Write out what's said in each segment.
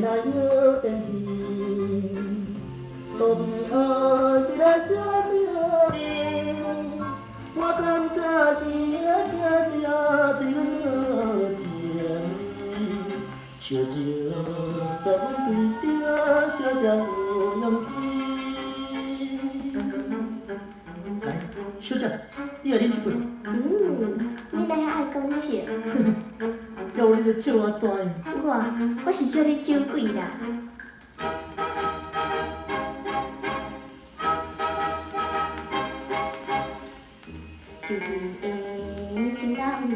来有电梯，都不爱你来写一个字，我感觉天啊写一个字情，小姐在阮规定写这无用气。来，小姐，你来啉一杯。你哪遐爱讲笑？叫你咧笑我怎样？我是叫你酒鬼啦。就一个情人意，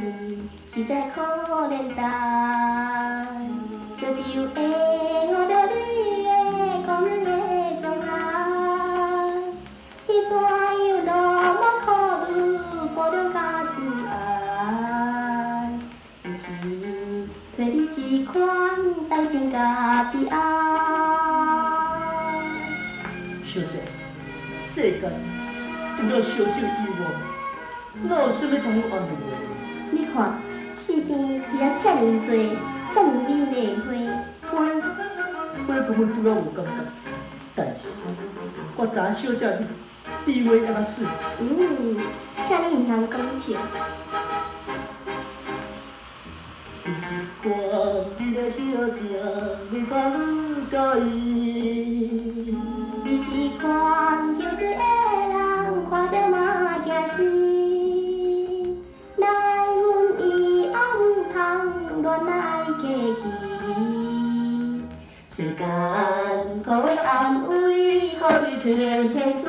实在可怜哉。烧酒会误着你的讲的状态，你怎样那么考虑保着家自爱？不是找你一款当成家悲哀。小姐，世间除了烧酒以外，哪有啥物通有安慰的？你看，四边其他遮尔多，遮尔美丽的花，花部分拄啊有感觉，但是我知影小姐你美话还较水。请你唔通讲笑。看你的小姐，愈看愈介意。你一看就这个人，看着嘛惊死。奈阮伊也唔通乱来客气，世间可有安慰，可有天天水。